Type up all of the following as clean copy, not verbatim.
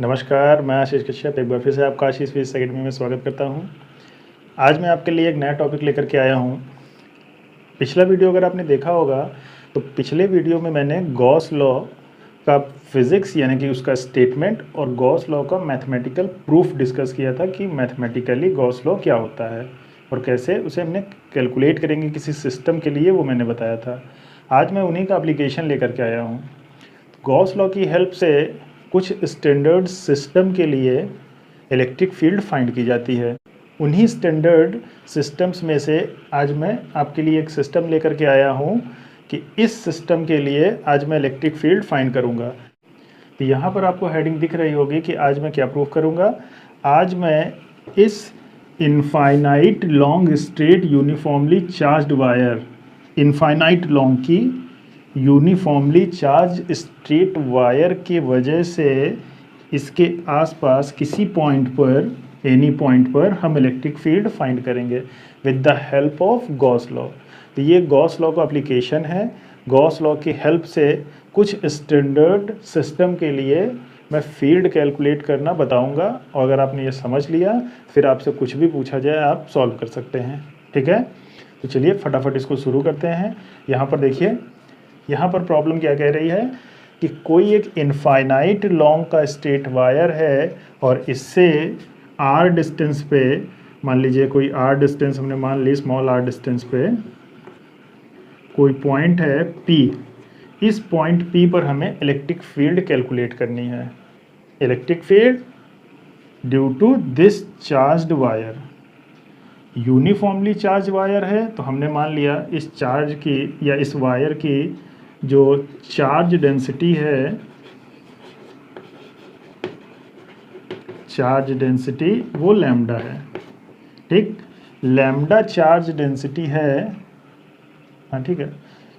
नमस्कार, मैं आशीष कश्यप एक बार फिर से आपका आशीष फिजिक्स अकेडमी में स्वागत करता हूं। आज मैं आपके लिए एक नया टॉपिक लेकर के आया हूं। पिछला वीडियो अगर आपने देखा होगा तो पिछले वीडियो में मैंने गॉस लॉ का फिज़िक्स यानी कि उसका स्टेटमेंट और गॉस लॉ का मैथमेटिकल प्रूफ डिस्कस किया था कि मैथमेटिकली गॉस लॉ क्या होता है और कैसे उसे हमने कैलकुलेट करेंगे किसी सिस्टम के लिए, वो मैंने बताया था। आज मैं उन्हीं का एप्लीकेशन लेकर के आया हूँ। गॉस लॉ की हेल्प से कुछ स्टैंडर्ड सिस्टम के लिए इलेक्ट्रिक फील्ड फाइंड की जाती है। उन्हीं स्टैंडर्ड सिस्टम्स में से आज मैं आपके लिए एक सिस्टम लेकर के आया हूँ कि इस सिस्टम के लिए आज मैं इलेक्ट्रिक फील्ड फाइंड करूँगा। तो यहाँ पर आपको हेडिंग दिख रही होगी कि आज मैं क्या प्रूफ करूँगा। आज मैं इस infinite long straight uniformly charged wire, infinite long की यूनिफॉर्मली चार्ज स्ट्रेट वायर के वजह से इसके आसपास किसी पॉइंट पर, एनी पॉइंट पर हम इलेक्ट्रिक फील्ड फाइंड करेंगे with the help of Gauss law. तो ये गॉस लॉ का एप्लीकेशन है। गॉस लॉ की हेल्प से कुछ स्टैंडर्ड सिस्टम के लिए मैं फील्ड कैलकुलेट करना बताऊंगा और अगर आपने ये समझ लिया फिर आपसे कुछ भी पूछा जाए आप सॉल्व कर सकते हैं। ठीक है, तो चलिए फटाफट इसको शुरू करते हैं। यहाँ पर देखिए, यहाँ पर प्रॉब्लम क्या कह रही है कि कोई एक इनफाइनाइट लॉन्ग का स्ट्रेट वायर है और इससे r डिस्टेंस पे, मान लीजिए कोई r डिस्टेंस हमने मान ली, स्मॉल r डिस्टेंस पे कोई पॉइंट है P। इस पॉइंट P पर हमें इलेक्ट्रिक फील्ड कैलकुलेट करनी है। Electric field due to this charged wire, uniformly charge wire है तो हमने मान लिया इस चार्ज की या इस वायर की जो चार्ज डेंसिटी है, चार्ज डेंसिटी वो लैम्डा है। ठीक, लैम्डा चार्ज डेंसिटी है, हाँ ठीक है,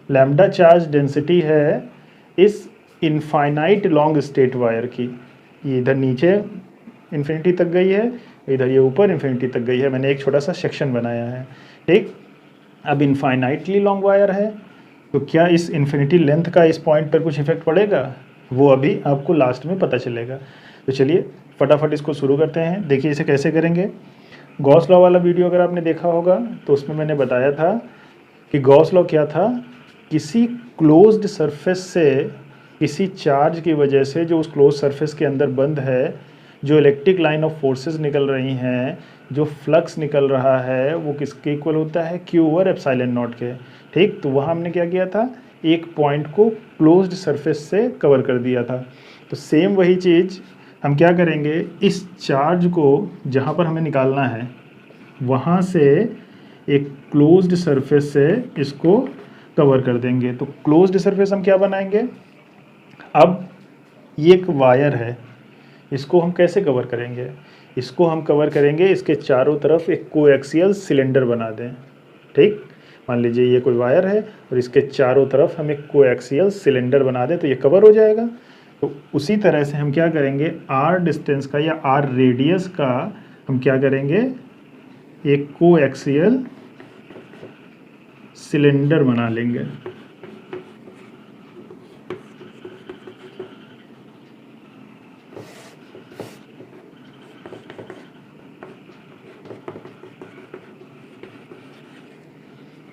लैम्डा चार्ज डेंसिटी है इस इनफाइनाइट लॉन्ग स्ट्रेट वायर की। ये इधर नीचे इन्फिनिटी तक गई है, इधर ये ऊपर इन्फिनिटी तक गई है। मैंने एक छोटा सा सेक्शन बनाया है। ठीक, अब इनफाइनाइटली लॉन्ग वायर है तो क्या इस इन्फिनिटी लेंथ का इस पॉइंट पर कुछ इफेक्ट पड़ेगा, वो अभी आपको लास्ट में पता चलेगा। तो चलिए फटाफट इसको शुरू करते हैं। देखिए इसे कैसे करेंगे। गॉस लॉ वाला वीडियो अगर आपने देखा होगा तो उसमें मैंने बताया था कि गॉस लॉ क्या था, किसी क्लोज्ड सरफेस से किसी चार्ज की वजह से जो उस क्लोज सरफेस के अंदर बंद है, जो इलेक्ट्रिक लाइन ऑफ फोर्सेस निकल रही हैं, जो फ्लक्स निकल रहा है, वो किसके इक्वल होता है, Q ओवर एप्सिलॉन नॉट के। ठीक, तो वहाँ हमने क्या किया था, एक पॉइंट को क्लोज्ड सरफेस से कवर कर दिया था। तो सेम वही चीज़ हम क्या करेंगे, इस चार्ज को जहाँ पर हमें निकालना है वहाँ से एक क्लोज्ड सरफेस से इसको कवर कर देंगे। तो क्लोज्ड सरफेस हम क्या बनाएंगे, अब ये एक वायर है, इसको हम कैसे कवर करेंगे, इसको हम कवर करेंगे इसके चारों तरफ एक कोएक्सियल सिलेंडर बना दें। ठीक, मान लीजिए ये कोई वायर है और इसके चारों तरफ हम एक कोएक्सियल सिलेंडर बना दें तो ये कवर हो जाएगा। तो उसी तरह से हम क्या करेंगे, r डिस्टेंस का या r रेडियस का हम क्या करेंगे, एक कोएक्सियल सिलेंडर बना लेंगे।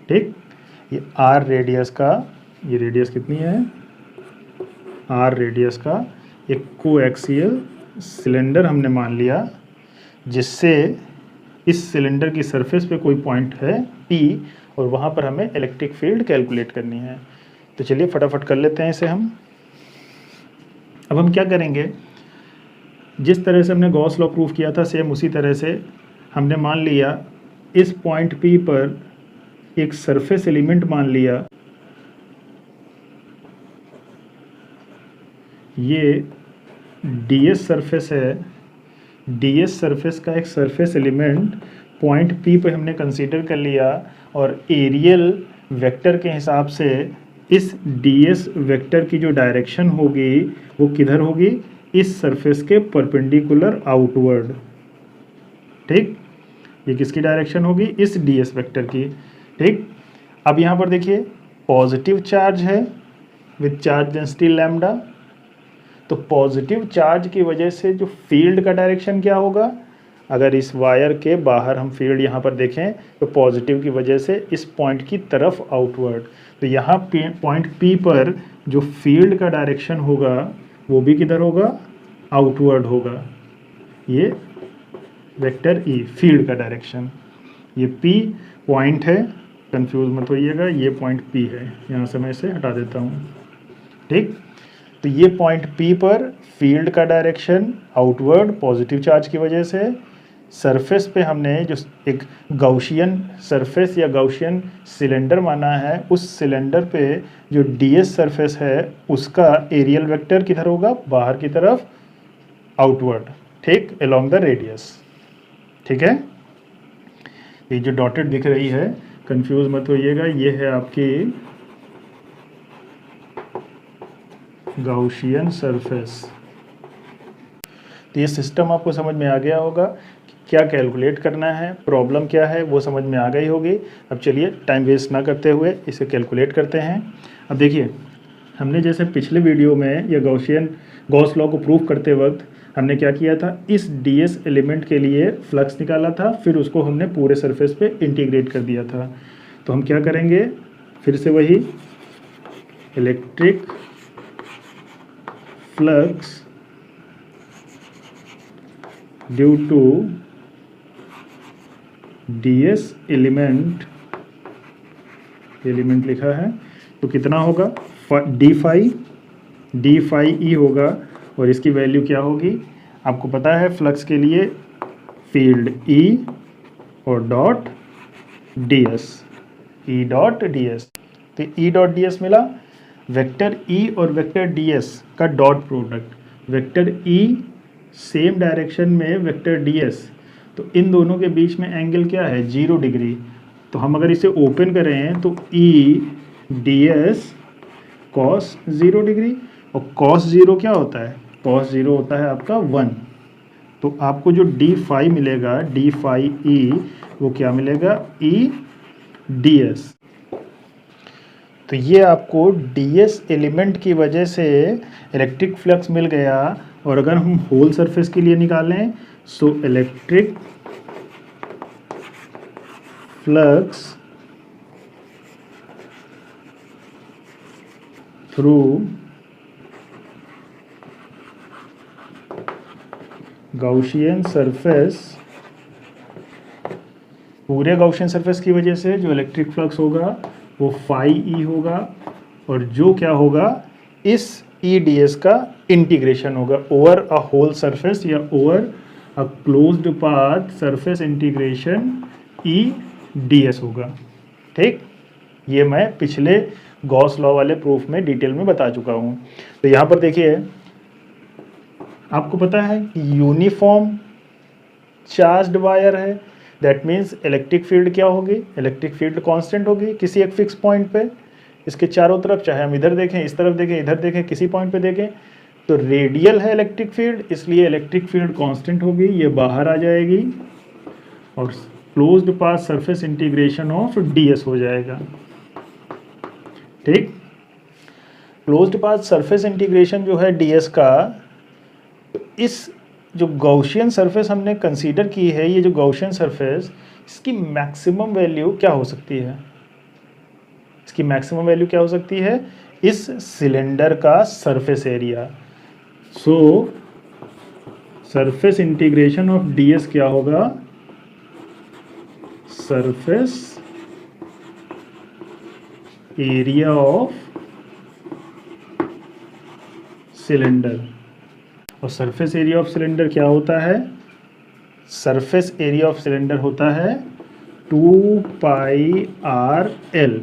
ठीक, ये r रेडियस का, ये रेडियस कितनी है, r रेडियस का एक कोएक्सियल सिलेंडर हमने मान लिया, जिससे इस सिलेंडर की सरफेस पे कोई पॉइंट है P और वहाँ पर हमें इलेक्ट्रिक फील्ड कैलकुलेट करनी है। तो चलिए फटाफट कर लेते हैं इसे हम। अब हम क्या करेंगे, जिस तरह से हमने गॉस लॉ प्रूफ किया था सेम उसी तरह से हमने मान लिया इस पॉइंट P पर एक सरफेस एलिमेंट मान लिया, ये ds सरफेस है, ds सरफेस का एक सरफेस एलिमेंट पॉइंट P पे हमने कंसीडर कर लिया और एरियल वेक्टर के हिसाब से इस ds वेक्टर की जो डायरेक्शन होगी वो किधर होगी, इस सरफेस के परपेंडिकुलर आउटवर्ड। ठीक, ये किसकी डायरेक्शन होगी, इस ds वेक्टर की। ठीक, अब यहाँ पर देखिए पॉजिटिव चार्ज है विद चार्ज डेंसिटी लैम्डा, तो पॉजिटिव चार्ज की वजह से जो फील्ड का डायरेक्शन क्या होगा, अगर इस वायर के बाहर हम फील्ड यहाँ पर देखें तो पॉजिटिव की वजह से इस पॉइंट की तरफ आउटवर्ड, तो यहाँ पॉइंट P पर जो फील्ड का डायरेक्शन होगा वो भी किधर होगा, आउटवर्ड होगा। ये वेक्टर E फील्ड का डायरेक्शन, ये P पॉइंट है, कंफ्यूज मत होइएगा, ये पॉइंट P है, यहाँ से मैं इसे हटा देता हूँ। ठीक, तो ये पॉइंट P पर फील्ड का डायरेक्शन आउटवर्ड पॉजिटिव चार्ज की वजह से, सरफेस पे हमने जो एक गाउशियन सरफेस या गाउशियन सिलेंडर माना है, उस सिलेंडर पे जो ds सरफेस है उसका एरियल वेक्टर किधर होगा, बाहर की तरफ आउटवर्ड, ठीक, अलोंग द रेडियस। ठीक है, ये जो डॉटेड दिख रही है कंफ्यूज मत होइएगा, ये है आपकी गाउशियन सरफेस। तो ये सिस्टम आपको समझ में आ गया होगा, क्या कैलकुलेट करना है, प्रॉब्लम क्या है वो समझ में आ गई होगी। अब चलिए टाइम वेस्ट ना करते हुए इसे कैलकुलेट करते हैं। अब देखिए, हमने जैसे पिछले वीडियो में या गॉस लॉ को प्रूफ करते वक्त हमने क्या किया था, इस ds एलिमेंट के लिए फ्लक्स निकाला था, फिर उसको हमने पूरे सरफेस पे इंटीग्रेट कर दिया था। तो हम क्या करेंगे, फिर से वही electric flux due to ds element लिखा है, तो कितना होगा, d फाई ई होगा, और इसकी वैल्यू क्या होगी, आपको पता है फ्लक्स के लिए फील्ड E और dot ds, E dot ds, तो E डॉट ds मिला, वेक्टर E और वेक्टर ds का dot product, vector E same direction में वेक्टर ds, तो इन दोनों के बीच में एंगल क्या है, 0 डिग्री। तो हम अगर इसे ओपन करें तो E ds cos 0 डिग्री, और cos 0 क्या होता है, cos 0 होता है आपका 1। तो आपको जो d फाई मिलेगा, d फाई E, वो क्या मिलेगा, E ds। तो ये आपको ds एलिमेंट की वजह से इलेक्ट्रिक फ्लक्स मिल गया। और अगर हम होल सरफेस के लिए निकालें, so electric flux through Gaussian surface, पूरे गाउशियन सरफेस की वजह से जो इलेक्ट्रिक फ्लक्स होगा वो फाई ई होगा, और जो क्या होगा, इस ई डी एस का इंटीग्रेशन होगा ओवर अ होल सरफेस या over a closed path surface, integration E D S होगा। ठीक, ये मैं पिछले गॉस लॉ वाले प्रूफ में डिटेल में बता चुका हूँ। तो यहाँ पर देखिए, आपको पता है कि यूनिफॉर्म चार्ज्ड वायर है, दैट मीन्स इलेक्ट्रिक फील्ड क्या होगी, इलेक्ट्रिक फील्ड कांस्टेंट होगी किसी एक फिक्स पॉइंट पे, इसके चारों तरफ, चाहे हम इधर देखें, इस तरफ देखें, इधर देखें, किसी पॉइंट पे देखें, तो रेडियल है इलेक्ट्रिक फील्ड, इसलिए इलेक्ट्रिक फील्ड कांस्टेंट होगी, ये बाहर आ जाएगी और closed path surface integration of ds हो जाएगा। ठीक, क्लोज्ड पाथ सरफेस इंटीग्रेशन जो है ds का, तो इस जो गॉसियन सरफेस हमने कंसीडर की है, ये जो गॉसियन सरफेस, इसकी मैक्सिमम वैल्यू क्या हो सकती है, इसकी मैक्सिमम वैल्यू क्या हो सकती है, इस सिलेंडर का surface area. So surface integration of ds क्या होगा, सरफेस एरिया ऑफ सिलेंडर। और सरफेस एरिया ऑफ सिलेंडर क्या होता है, सरफेस एरिया ऑफ सिलेंडर होता है 2 pi R L,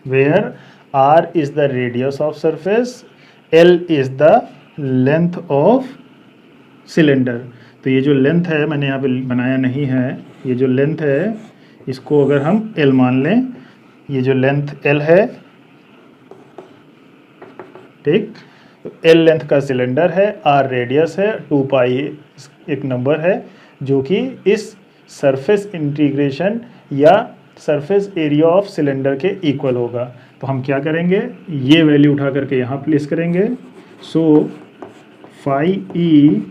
where r is the radius of surface, l is the length of cylinder। तो ये जो लेंथ है, मैंने यहाँ पे बनाया नहीं है, ये जो लेंथ है इसको अगर हम l मान लें, ये जो लेंथ l है, ठीक, तो l लेंथ का सिलेंडर है, r रेडियस है, 2 पाई एक नंबर है जो कि इस सरफेस इंटीग्रेशन या सरफेस एरिया ऑफ सिलेंडर के इक्वल होगा। तो हम क्या करेंगे, ये वैल्यू उठा करके यहाँ प्लेस करेंगे। So phi E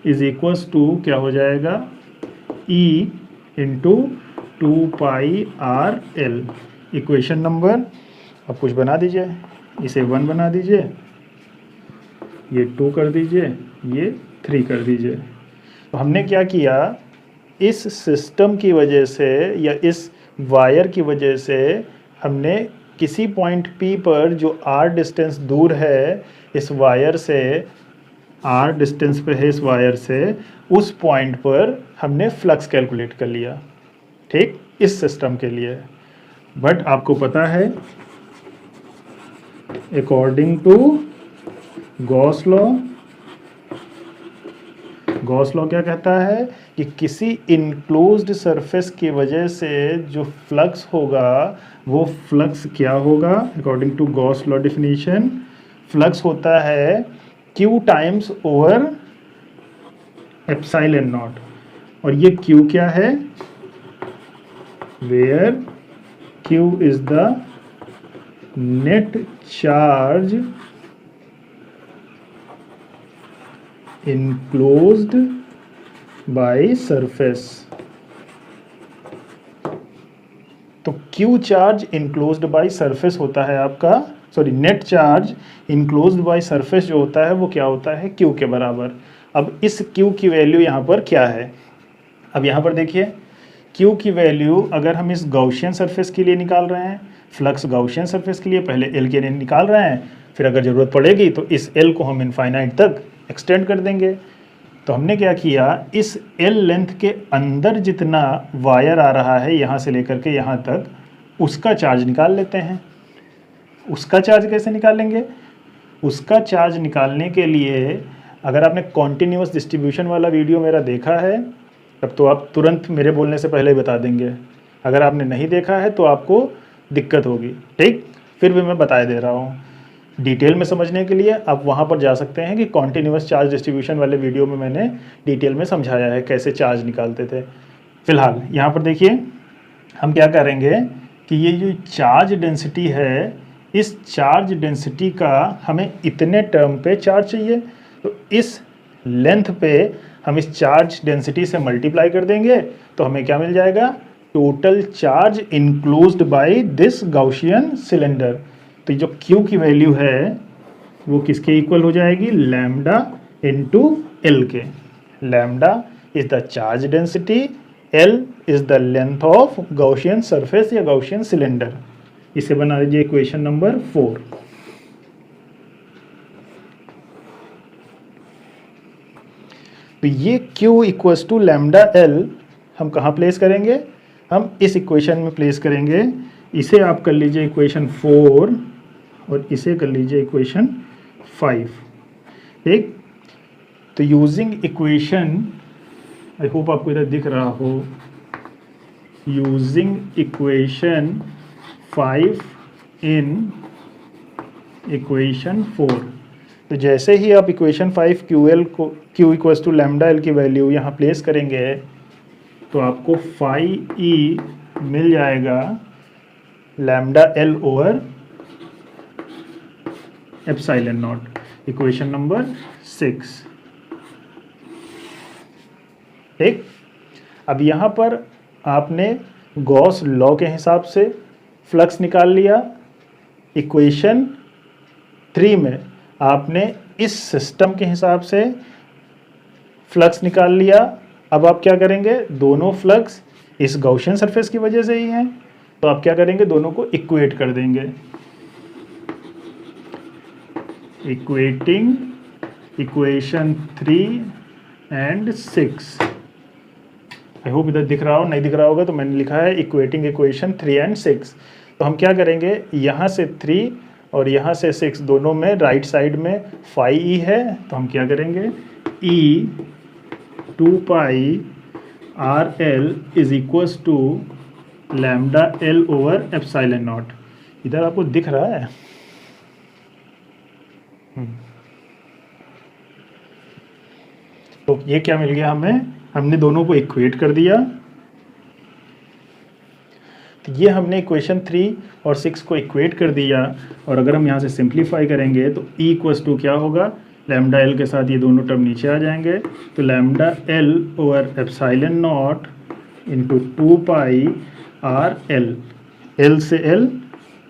is equals to क्या हो जाएगा, E into 2πr_l। Equation number अब कुछ बना दीजिए, इसे 1 बना दीजिए, ये 2 कर दीजिए, ये 3 कर दीजिए। तो हमने क्या किया, इस सिस्टम की वजह से या इस वायर की वजह से हमने किसी पॉइंट P पर जो r डिस्टेंस दूर है इस वायर से, r डिस्टेंस पे है इस वायर से, उस पॉइंट पर हमने फ्लक्स कैलकुलेट कर लिया, ठीक, इस सिस्टम के लिए। बट आपको पता है अकॉर्डिंग टू गॉस लॉ क्या कहता है कि किसी इनक्लोज्ड सरफेस की वजह से जो फ्लक्स होगा वो फ्लक्स क्या होगा, according to gauss law definition, flux होता है Q times over epsilon naught. और ये Q क्या है, where Q is the net charge enclosed by surface। तो Q charge enclosed by surface होता है आपका, sorry, net charge enclosed by surface जो होता है वो क्या होता है, Q के बराबर। अब इस Q की वैल्यू यहाँ पर क्या है, अब यहाँ पर देखिए Q की वैल्यू अगर हम इस गॉसियन सरफेस के लिए निकाल रहे हैं, फ्लक्स गॉसियन सरफेस के लिए पहले L के लिए निकाल रहे हैं, फिर अगर ज़रूरत पड़ेगी तो इस L को हम इनफाइनाइट तक एक्सटेंड कर देंगे। तो हमने क्या किया, इस L लेंथ के अंदर जितना वायर आ रहा है यहाँ से लेकर के यहाँ तक, उसका चार्ज निकाल लेते हैं। उसका चार्ज कैसे निकालेंगे, उसका चार्ज निकालने के लिए अगर आपने कॉन्टिन्यूअस डिस्ट्रीब्यूशन वाला वीडियो मेरा देखा है तब तो आप तुरंत मेरे बोलने से पहले ही बता देंगे, अगर आपने नहीं देखा है तो आपको दिक्कत होगी, ठीक, फिर भी मैं बता दे रहा हूँ। डिटेल में समझने के लिए आप वहाँ पर जा सकते हैं कि कॉन्टिन्यूअस चार्ज डिस्ट्रीब्यूशन वाले वीडियो में मैंने डिटेल में समझाया है कैसे चार्ज निकालते थे। फिलहाल यहाँ पर देखिए हम क्या करेंगे कि ये जो चार्ज डेंसिटी है, इस चार्ज डेंसिटी का हमें इतने टर्म पे चार्ज चाहिए, तो इस लेंथ पे हम इस चार्ज डेंसिटी से मल्टीप्लाई कर देंगे तो हमें क्या मिल जाएगा, total charge enclosed by this Gaussian cylinder. तो जो Q की वैल्यू है वो किसके इक्वल हो जाएगी, लैम्डा इनटू L के। Lambda is the charge density, L is the length of gaussian surface या गॉसियन सिलेंडर। इसे बना लीजिए इक्वेशन नंबर 4। तो ये Q equals to lambda L हम कहाँ प्लेस करेंगे, हम इस इक्वेशन में प्लेस करेंगे। इसे आप कर लीजिए इक्वेशन 4 और इसे कर लीजिए इक्वेशन 5, ठीक। तो यूजिंग इक्वेशन, आई होप आपको इधर दिख रहा हो, यूजिंग इक्वेशन 5 इन इक्वेशन 4। तो जैसे ही आप equation 5 Q equals to lambda L की वैल्यू यहाँ प्लेस करेंगे तो आपको फाई ई मिल जाएगा lambda L over epsilon naught, equation number 6, ठीक। अब यहाँ पर आपने गॉस लॉ के हिसाब से फ्लक्स निकाल लिया, इक्वेशन 3 में आपने इस सिस्टम के हिसाब से फ्लक्स निकाल लिया। अब आप क्या करेंगे, दोनों फ्लक्स इस गॉसियन सरफेस की वजह से ही हैं, तो आप क्या करेंगे, दोनों को इक्वेट कर देंगे। Equating equation 3 and 6। I hope इधर दिख रहा हो, नहीं दिख रहा होगा तो मैंने लिखा है इक्वेटिंग इक्वेशन 3 एंड 6। तो हम क्या करेंगे, यहाँ से 3 और यहाँ से 6 दोनों में राइट साइड में फाई ई है, तो हम क्या करेंगे, E 2πr_l is equals to lambda L over epsilon naught. इधर आपको दिख रहा है, तो ये क्या मिल गया हमें, हमने दोनों को इक्वेट कर दिया। तो ये हमने इक्वेशन 3 और 6 को इक्वेट कर दिया, और अगर हम यहाँ से सिंप्लीफाई करेंगे तो E इक्वल्स टू क्या होगा, लैम्डा एल के साथ ये दोनों टर्म नीचे आ जाएंगे, तो lambda L over epsilon naught into 2 pi R L, L से एल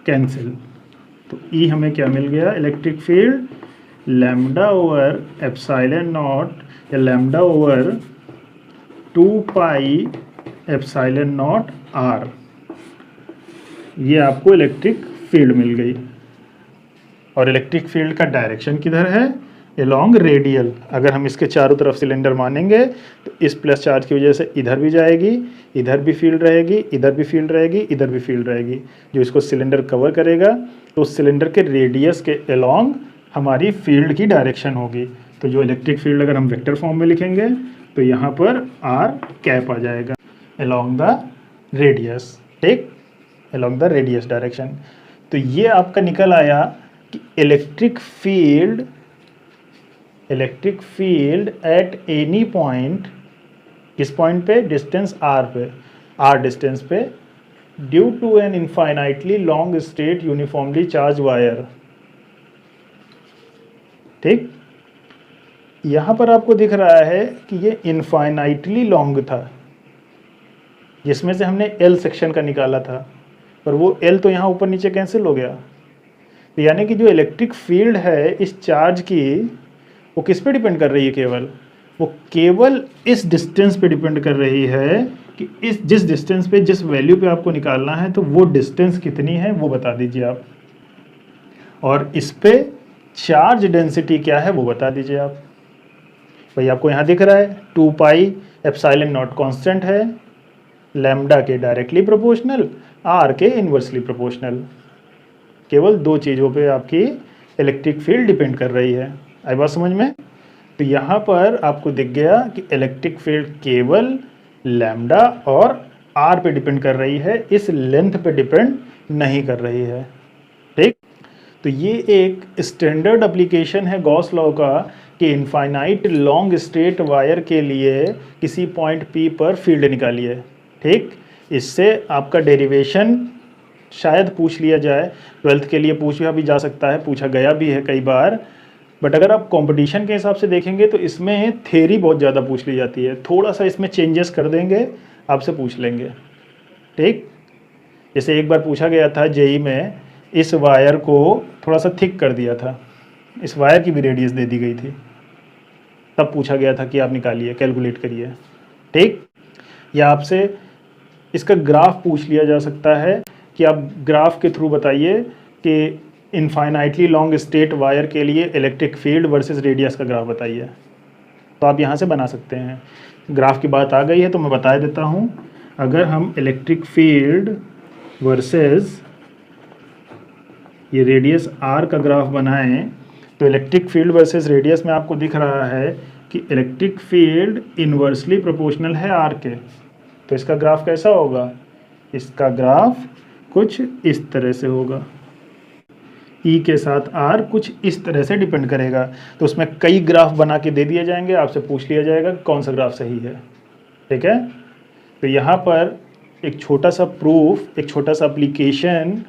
कैंसिल, तो ई हमें क्या मिल गया, electric field lambda over epsilon naught या lambda over 2 pi epsilon naught R, ये आपको इलेक्ट्रिक फील्ड मिल गई। और इलेक्ट्रिक फील्ड का डायरेक्शन किधर है, अलोंग रेडियल। अगर हम इसके चारों तरफ सिलेंडर मानेंगे तो इस प्लस चार्ज की वजह से इधर भी जाएगी, इधर भी फील्ड रहेगी, इधर भी फील्ड रहेगी, इधर भी फील्ड रहेगी, जो इसको सिलेंडर कवर करेगा, तो उस सिलेंडर के रेडियस के अलोंग हमारी फील्ड की डायरेक्शन होगी। तो जो इलेक्ट्रिक फील्ड अगर हम वेक्टर फॉर्म में लिखेंगे तो यहाँ पर आर कैप आ जाएगा अलोंग द रेडियस, ठीक, अलोंग द रेडियस डायरेक्शन। तो ये आपका निकल आया कि electric field at any point, किस पॉइंट पे, डिस्टेंस आर पे, आर डिस्टेंस पे, due to an infinitely long straight uniformly charge wire, ठीक। यहां पर आपको दिख रहा है कि ये इनफाइनाइटली लॉन्ग था, जिसमें से हमने एल सेक्शन का निकाला था, पर वो एल तो यहाँ ऊपर नीचे कैंसिल हो गया। तो यानी कि जो इलेक्ट्रिक फील्ड है इस चार्ज की, वो किस पे डिपेंड कर रही है, वो केवल इस डिस्टेंस पे डिपेंड कर रही है कि इस जिस डिस्टेंस पे, जिस वैल्यू पे आपको निकालना है, तो वो डिस्टेंस कितनी है वो बता दीजिए आप, और इस पे चार्ज डेंसिटी क्या है वो बता दीजिए आप। भाई आपको यहाँ दिख रहा है 2 पाई एप्सिलॉन नॉट कांस्टेंट है, लैम्डा के डायरेक्टली प्रोपोर्शनल, आर के इन्वर्सली प्रोपोर्शनल, केवल दो चीज़ों पे आपकी इलेक्ट्रिक फील्ड डिपेंड कर रही है। आई बात समझ में? तो यहाँ पर आपको दिख गया कि इलेक्ट्रिक फील्ड केवल लैम्डा और आर पे डिपेंड कर रही है, इस लेंथ पे डिपेंड नहीं कर रही है, ठीक। तो ये एक स्टैंडर्ड एप्लीकेशन है गॉस लॉ का कि इनफाइनाइट लॉन्ग स्ट्रेट वायर के लिए किसी पॉइंट पी पर फील्ड निकालिए, ठीक। इससे आपका डेरिवेशन शायद पूछ लिया जाए, 12th के लिए पूछा भी जा सकता है, पूछा गया भी है कई बार, बट अगर आप कंपटीशन के हिसाब से देखेंगे तो इसमें थ्योरी बहुत ज़्यादा पूछ ली जाती है, थोड़ा सा इसमें चेंजेस कर देंगे, आपसे पूछ लेंगे, ठीक। जैसे एक बार पूछा गया था जेई में, इस वायर को थोड़ा सा थिक कर दिया था, इस वायर की भी रेडियस दे दी गई थी, तब पूछा गया था कि आप निकालिए, कैलकुलेट करिए, ठीक। या आपसे इसका ग्राफ पूछ लिया जा सकता है कि आप ग्राफ के थ्रू बताइए कि इनफाइनाइटली लॉन्ग स्ट्रेट वायर के लिए इलेक्ट्रिक फील्ड वर्सेस रेडियस का ग्राफ बताइए, तो आप यहाँ से बना सकते हैं। ग्राफ की बात आ गई है तो मैं बता देता हूँ। अगर हम इलेक्ट्रिक फील्ड वर्सेस ये रेडियस आर का ग्राफ बनाएं, तो इलेक्ट्रिक फील्ड वर्सेस रेडियस में आपको दिख रहा है कि इलेक्ट्रिक फील्ड इन्वर्सली प्रोपोर्शनल है आर के, तो इसका ग्राफ कैसा होगा, इसका ग्राफ कुछ इस तरह से होगा, ई के साथ आर कुछ इस तरह से डिपेंड करेगा। तो उसमें कई ग्राफ बना के दे दिए जाएंगे, आपसे पूछ लिया जाएगा कौन सा ग्राफ सही है, ठीक है। तो यहाँ पर एक छोटा सा प्रूफ, एक छोटा सा एप्लीकेशन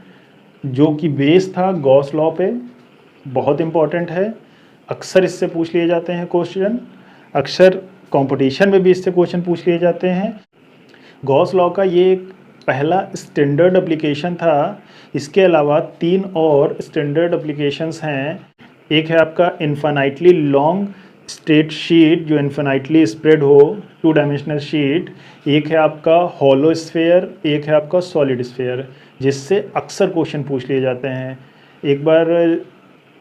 जो कि बेस था गॉस लॉ पे, बहुत इम्पॉर्टेंट है, अक्सर इससे पूछ लिए जाते हैं क्वेश्चन, अक्सर कंपटीशन में भी इससे क्वेश्चन पूछ लिए जाते हैं। गॉस लॉ का ये एक पहला स्टैंडर्ड एप्लीकेशन था, इसके अलावा 3 और स्टैंडर्ड एप्लीकेशंस हैं। एक है आपका इनफाइनाइटली लॉन्ग स्ट्रेट शीट जो इनफाइनाइटली स्प्रेड हो, 2 डायमेंशनल शीट, एक है आपका हॉलो स्फेयर, एक है आपका सॉलिड स्फेयर, जिससे अक्सर क्वेश्चन पूछ लिए जाते हैं। एक बार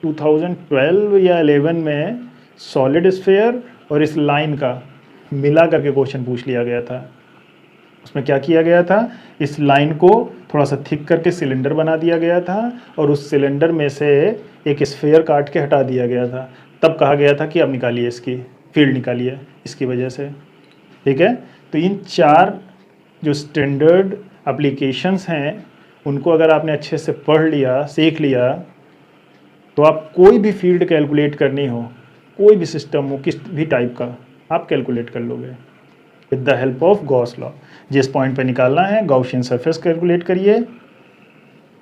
2012 या 11 में सॉलिड स्फेयर और इस लाइन का मिला करके क्वेश्चन पूछ लिया गया था। उसमें क्या किया गया था, इस लाइन को थोड़ा सा थिक करके सिलेंडर बना दिया गया था और उस सिलेंडर में से एक स्फेयर काट के हटा दिया गया था, तब कहा गया था कि अब निकालिए, इसकी फील्ड निकालिए इसकी वजह से, ठीक है। तो इन 4 जो स्टैंडर्ड एप्लीकेशंस हैं, उनको अगर आपने अच्छे से पढ़ लिया, सीख लिया, तो आप कोई भी फील्ड कैलकुलेट करनी हो, कोई भी सिस्टम हो, किस भी टाइप का, आप कैलकुलेट कर लोगे with the help of Gauss law. जिस पॉइंट पे निकालना है गॉसियन सरफेस कैलकुलेट करिए,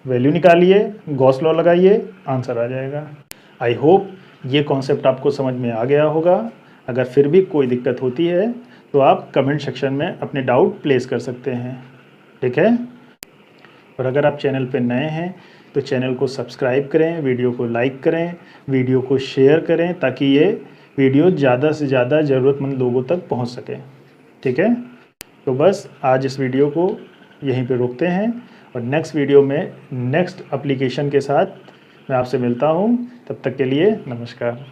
वैल्यू निकालिए, गॉस लॉ लगाइए, आंसर आ जाएगा। आई होप ये कॉन्सेप्ट आपको समझ में आ गया होगा। अगर फिर भी कोई दिक्कत होती है तो आप कमेंट सेक्शन में अपने डाउट प्लेस कर सकते हैं, ठीक है। और अगर आप चैनल पर नए हैं तो चैनल को सब्सक्राइब करें, वीडियो को लाइक करें, वीडियो को शेयर करें ताकि ये वीडियो ज़्यादा से ज़्यादा ज़रूरतमंद लोगों तक पहुंच सके, ठीक है। तो बस आज इस वीडियो को यहीं पे रोकते हैं और नेक्स्ट वीडियो में नेक्स्ट एप्लीकेशन के साथ मैं आपसे मिलता हूं। तब तक के लिए नमस्कार।